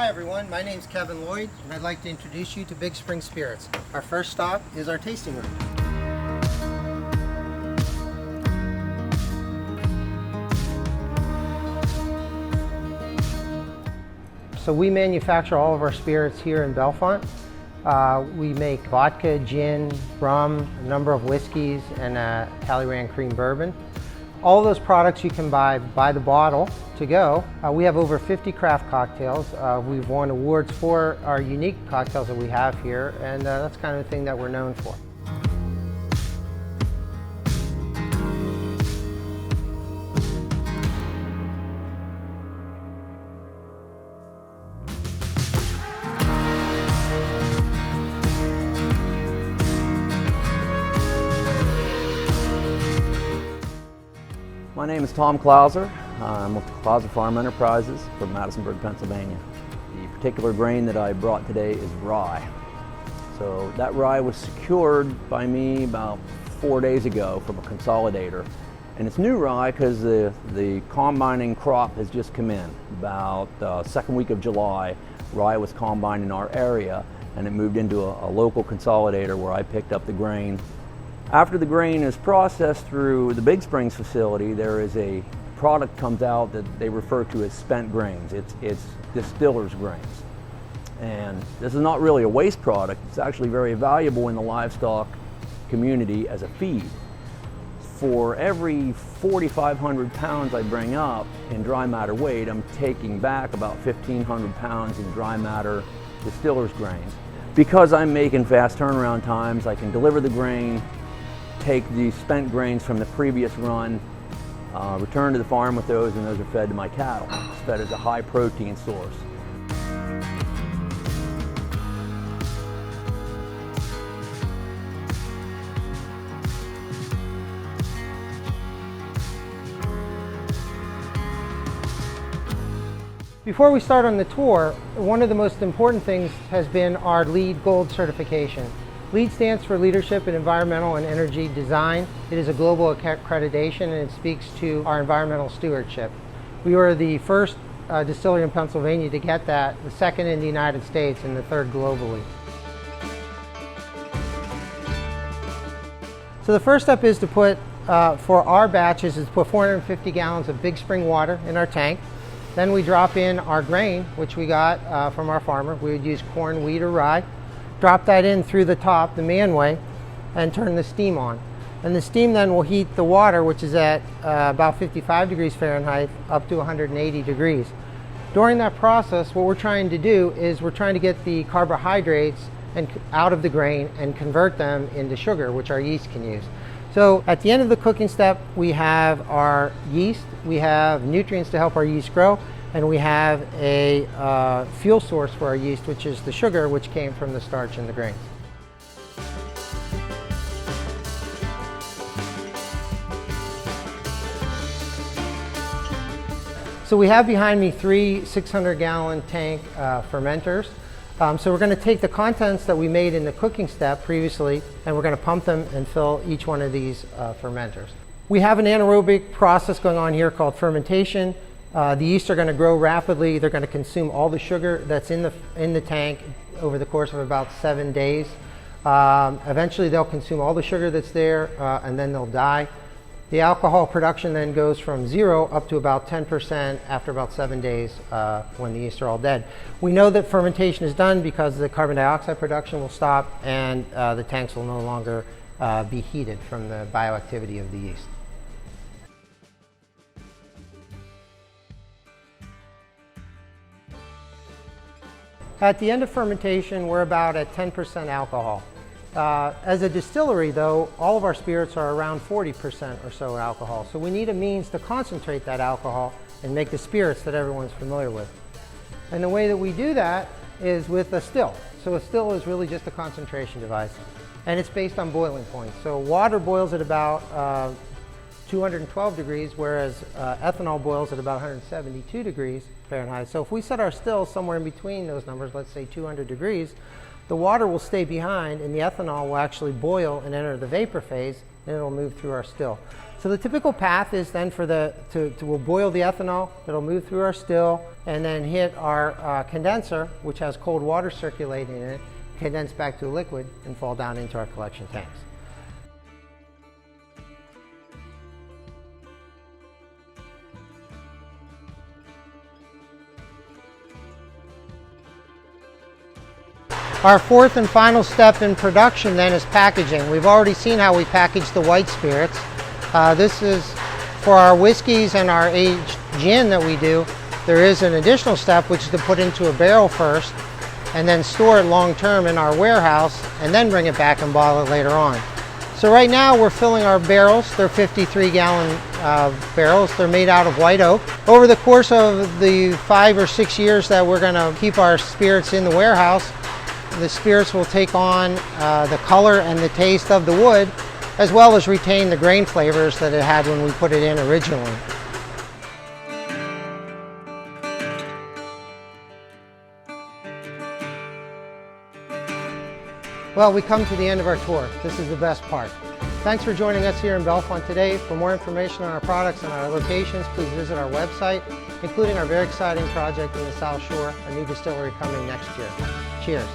Hi everyone, my name is Kevin Lloyd and I'd like to introduce you to Big Spring Spirits. Our first stop is our tasting room. So we manufacture all of our spirits here in Bellefonte. We make vodka, gin, rum, a number of whiskeys, and Talleyrand cream bourbon. All of those products you can buy by the bottle to go. We have over 50 craft cocktails. We've won awards for our unique cocktails that we have here, and that's kind of the thing that we're known for. My name is Tom Clauser. I'm with Clauser Farm Enterprises from Madisonburg, Pennsylvania. The particular grain that I brought today is rye. So that rye was secured by me about 4 days ago from a consolidator. And it's new rye because the combining crop has just come in. About the second week of July, rye was combined in our area and it moved into a local consolidator where I picked up the grain. After the grain is processed through the Big Springs facility, there is a product comes out that they refer to as spent grains. It's distiller's grains. And this is not really a waste product. It's actually very valuable in the livestock community as a feed. For every 4,500 pounds I bring up in dry matter weight, I'm taking back about 1,500 pounds in dry matter distiller's grains. Because I'm making fast turnaround times, I can deliver the grain, take the spent grains from the previous run, return to the farm with those, and those are fed to my cattle. It's fed as a high protein source. Before we start on the tour, one of the most important things has been our LEED Gold certification. LEED stands for Leadership in Environmental and Energy Design. It is a global accreditation and it speaks to our environmental stewardship. We were the first distillery in Pennsylvania to get that, the second in the United States, and the third globally. So the first step is to put, for our batches, is to put 450 gallons of Big Spring water in our tank. Then we drop in our grain, which we got from our farmer. We would use corn, wheat, or rye. Drop that in through the top, the manway, and turn the steam on. And the steam then will heat the water, which is at about 55 degrees Fahrenheit up to 180 degrees. During that process, what we're trying to do is we're trying to get the carbohydrates out of the grain and convert them into sugar, which our yeast can use. So at the end of the cooking step, we have our yeast, we have nutrients to help our yeast grow, and we have a fuel source for our yeast, which is the sugar, which came from the starch in the grains. So we have behind me 3 600-gallon tank fermenters. So we're going to take the contents that we made in the cooking step previously, and we're going to pump them and fill each one of these fermenters. We have an anaerobic process going on here called fermentation. The yeast are going to grow rapidly. They're going to consume all the sugar that's in the tank over the course of about 7 days. Eventually they'll consume all the sugar that's there and then they'll die. The alcohol production then goes from 0 up to about 10% after about 7 days when the yeast are all dead. We know that fermentation is done because the carbon dioxide production will stop and the tanks will no longer be heated from the bioactivity of the yeast. At the end of fermentation, we're about at 10% alcohol. As a distillery, though, all of our spirits are around 40% or so alcohol. So we need a means to concentrate that alcohol and make the spirits that everyone's familiar with. And the way that we do that is with a still. So a still is really just a concentration device. And it's based on boiling points. So water boils at about 212 degrees, whereas ethanol boils at about 172 degrees Fahrenheit. So if we set our still somewhere in between those numbers, let's say 200 degrees, the water will stay behind and the ethanol will actually boil and enter the vapor phase, and it'll move through our still. So the typical path is then we'll boil the ethanol, it'll move through our still and then hit our condenser, which has cold water circulating in it, condense back to a liquid and fall down into our collection tanks. Our fourth and final step in production then is packaging. We've already seen how we package the white spirits. This is for our whiskeys and our aged gin that we do. There is an additional step, which is to put into a barrel first and then store it long term in our warehouse and then bring it back and bottle it later on. So right now we're filling our barrels. They're 53-gallon barrels. They're made out of white oak. Over the course of the 5 or 6 years that we're going to keep our spirits in the warehouse, the spirits will take on the color and the taste of the wood, as well as retain the grain flavors that it had when we put it in originally. Well, we come to the end of our tour. This is the best part. Thanks for joining us here in Bellefonte today. For more information on our products and our locations, please visit our website, including our very exciting project in the South Shore, a new distillery coming next year. Cheers.